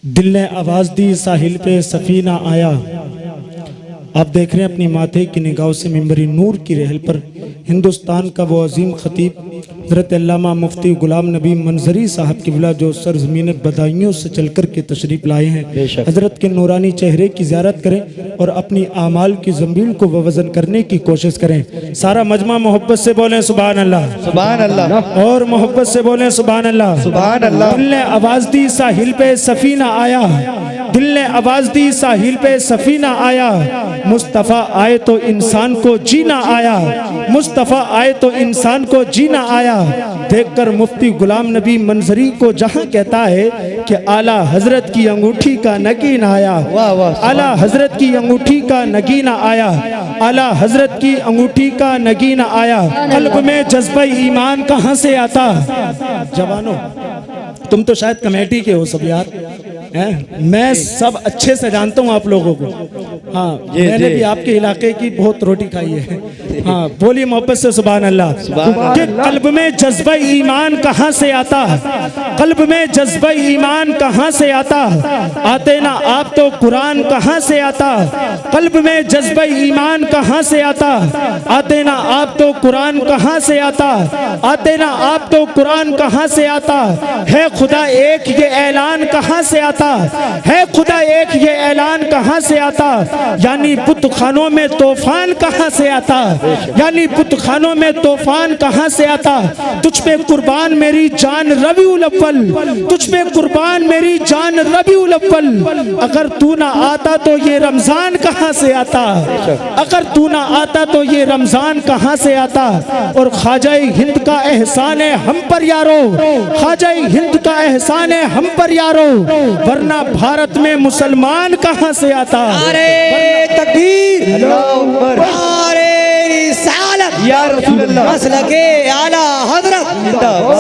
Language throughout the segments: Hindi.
दिल ने आवाज़ दी साहिल पे सफ़ीना आया। आप देख रहे हैं अपनी माथे की निगाहों से मिंबरी नूर की रहल पर हिंदुस्तान का वो अजीम खतीब हज़रत अल्लामा मुफ्ती गुलाम नबी मंजरी साहब क़िबला जो सरज़मीन बदायूं से चल कर के तशरीफ़ लाए हैं। हज़रत के नूरानी चेहरे की ज़ियारत करें और अपनी आमाल की ज़मीन को वज़न करने की कोशिश करें। सारा मजमा मोहब्बत से बोलें सुभान अल्लाह, सुभान अल्लाह, और मोहब्बत से बोलें सुभान अल्लाह, सुभान अल्लाह। दिल ने आवाज़ दी साहिल पे सफ़ीना आया, दिल ने आवाज़ दी साहिल पे सफ़ीना आया। मुस्तफ़ा आए तो इंसान को जीना आया, मुस्तफ़ा आए तो इंसान को जीना आया। देखकर मुफ्ती गुलाम नबी मंजरी को जहां कहता है कि आला हजरत की अंगूठी का नगीना आया, आला हजरत की अंगूठी का नगीना आया, आला हजरत की अंगूठी का नगीना आया। कल्ब में जज्बा ईमान कहां से आता? जवानों, तुम तो शायद कमेटी के हो सब यार, मैं सब अच्छे से जानता हूँ आप लोगों को। हाँ, मैंने भी आपके इलाके की बहुत रोटी खाई है। हाँ, बोलिए मोहब्बत से सुभान अल्लाह। कि कल्ब में जज्बा ईमान कहाँ से आता? कल्ब में जज्बा ईमान कहाँ से आता? आते ना आप तो कुरान कहाँ से आता? कल्ब में जज्बा ईमान कहाँ से आता? आते ना आप तो कुरान कहाँ से आता? आते ना आप तो कुरान कहाँ से आता? है खुदा एक ये ऐलान कहाँ से आता? है खुदा एक ये ऐलान कहाँ से आता? यानी बुत खानों में तूफान कहाँ से आता? यानी बुत खानों में तूफान कहाँ से आता? तुझ पे कुर्बान मेरी जान रबीउल अव्वल, तुझ पे कुर्बान मेरी जान रबीउल अव्वल। अगर तू ना आता तो ये रमजान कहाँ से आता? अगर तू ना आता तो ये रमजान कहाँ से आता? और ख्वाजा हिंद का एहसान है हम पर यारो, ख्वाजा हिंद का एहसान है हम पर यारो, वरना भारत में मुसलमान कहाँ से आता? नारे तकबीर, नारे रिसालत, या रसूल अल्लाह, मसलके आला हजरत,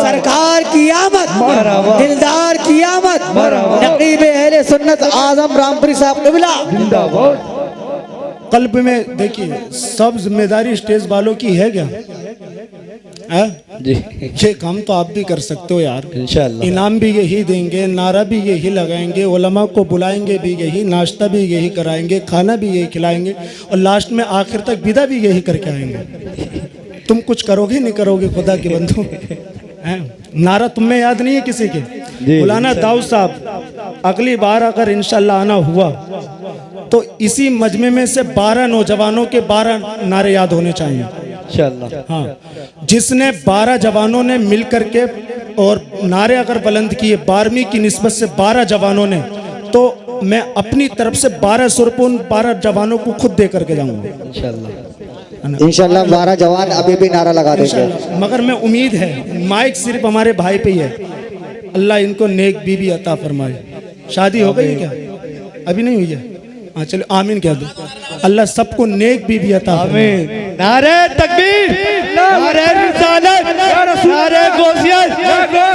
सरकार की आमद, दिलदार की आमद, नकीब अहले सुन्नत आजम रामपुरी साहब क़िबला जिंदाबाद। कल्ब में देखिए सब जिम्मेदारी स्टेज वालों की है क्या? जी, ये काम तो आप भी कर सकते हो यार, इंशाअल्लाह। इनाम भी यही देंगे, नारा भी यही लगाएंगे, उलमा को बुलाएंगे भी यही, नाश्ता भी यही कराएंगे, खाना भी यही खिलाएंगे और लास्ट में आखिर तक विदा भी यही करके आएंगे। तुम कुछ करोगे नहीं करोगे खुदा के बंधु? नारा तुम्हें याद नहीं है किसी के? मौलाना दाऊद साहब, अगली बार अगर इंशाअल्लाह आना हुआ तो इसी मजमे में से 12 नौजवानों के 12 नारे याद होने चाहिए इंशाअल्लाह। हाँ, जिसने 12 जवानों ने मिल करके और नारे अगर बुलंद किए 12वीं की निस्बत से 12 जवानों ने, तो मैं अपनी तरफ से 1200 रुपये उन 12 जवानों को खुद दे करके जाऊंगा इंशाअल्लाह। इंशाअल्लाह 12 जवान अभी भी नारा लगा देंगे, मगर मैं उम्मीद है माइक सिर्फ हमारे भाई पे ही है। अल्लाह इनको नेक बीवी अता फरमाए। शादी हो गई क्या? अभी नहीं हुई है? हाँ चलो आमीन कह दो। अल्लाह सबको नेक बीवी अता फरमाए। नारे तकबीर, नारे रिसालत, नारे गौसियत,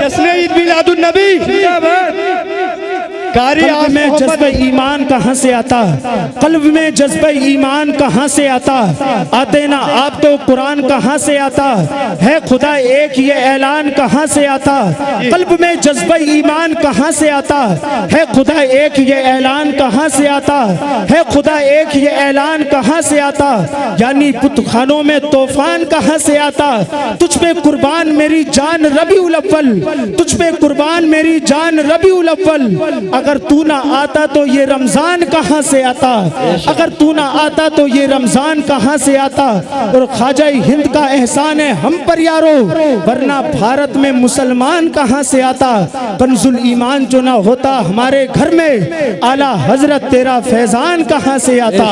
जश्न ईद मिलादुन नबी। कल्ब में जज्बा ईमान कहाँ से आता? कल्ब में जज्बा ईमान कहाँ से आता? आते ना आप तो कुरान कहाँ से आता? है खुदा एक ये ऐलान कहाँ से आता? कल्ब में जज्बा ईमान कहाँ से आता? है खुदा एक ये ऐलान कहाँ से आता? है खुदा एक ये ऐलान कहाँ से आता? यानी बुतखानों में तूफान कहाँ से आता? तुझ पे कुर्बान मेरी जान रबीउल अव्वल, तुझ पे कुर्बान मेरी जान रबीउल अव्वल। अगर तू ना आता तो ये रमजान कहाँ से आता? अगर तू ना आता तो ये रमजान कहाँ से आता? और ख्वाजा हिंद का एहसान है हम पर यारो, वरना भारत में मुसलमान कहाँ से आता? कंजुल ईमान जो ना होता हमारे घर में, आला हजरत तेरा फैजान कहाँ से आता?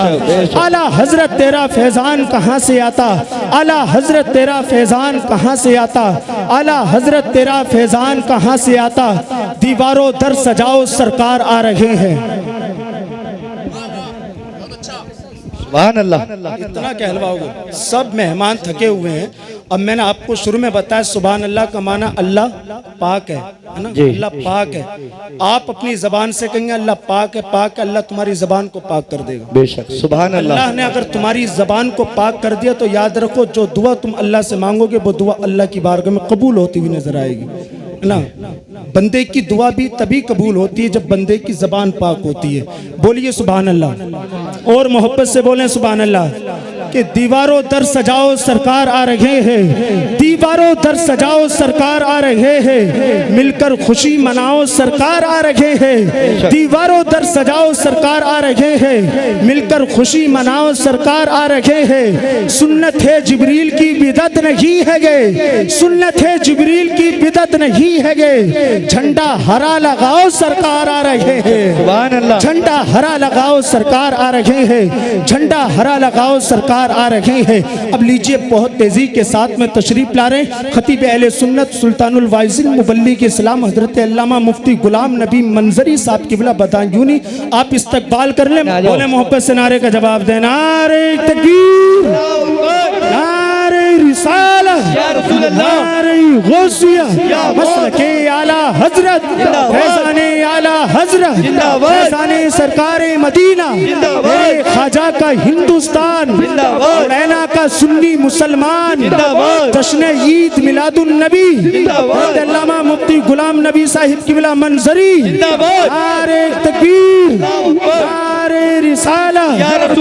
आला हजरत तेरा फैजान कहाँ से आता? आला हजरत तेरा फैजान कहाँ से आता? आला हजरत तेरा फैजान कहाँ से आता? दीवारों दर सजाओ सरकार आ रहे हैं। सुभान अल्लाह। इतना कहलवाओगे? सब मेहमान थके हुए हैं। अब मैंने आपको शुरू में बताया सुभान अल्लाह का माना अल्लाह पाक है ना? अल्लाह पाक है। आप अपनी जबान से कहेंगे अल्लाह पाक है, पाक है, अल्लाह तुम्हारी जबान को पाक कर देगा बेशक। सुभान अल्लाह। अल्लाह ने अगर तुम्हारी जबान को पाक कर दिया तो याद रखो जो दुआ तुम अल्लाह से मांगोगे वो दुआ अल्लाह की बारगाह में कबूल होती हुई नजर आएगी। ना, बंदे की दुआ भी तभी कबूल होती है जब बंदे की जबान पाक होती है। बोलिए सुभान अल्लाह, और मोहब्बत से बोलें सुभान अल्लाह। कि दीवारों दर सजाओ सरकार आ रहे हैं, दीवारों दर सजाओ सरकार आ रहे हैं, मिलकर खुशी मनाओ सरकार आ रहे हैं। दीवारों दर सजाओ सरकार आ रहे हैं, मिलकर खुशी मनाओ सरकार आ रहे हैं। सुन्नत है जिब्रील की बिदअत नहीं है गे, सुन्नत है जिब्रील की बिदअत नहीं है गे। झंडा हरा लगाओ सरकार आ रहे हैं, सुभान अल्लाह। झंडा हरा लगाओ सरकार आ रहे हैं, झंडा हरा लगाओ सरकार आ रहे हैं। अब लीजिए बहुत तेजी के साथ में तशरीफ ला रहे हैं खतीब अहले सुन्नत सुल्तानुल वाइज़िन मुबल्लिग इस्लाम हजरत अल्लामा मुफ्ती गुलाम नबी मंजरी साहब किबला बदायूनी। आप इस्तकबाल कर लें, बोले मोहब्बत से नारे का जवाब देना। नारे तकबीर, नारे रिसालत, नारे गौसिया, मसलके आला हजरत, फैज़ाने आला हजरत, फैज़ाने सरकारे मदीना, मेरे ख्वाजा का हिंदुस्तान, रैना का सुन्नी मुसलमान, जश्न ईद मिलादुन नबी, अल्लामा मुफ्ती गुलाम नबी साहिब किबला मंजरी। नारे तकबीर, नारे रिसालत।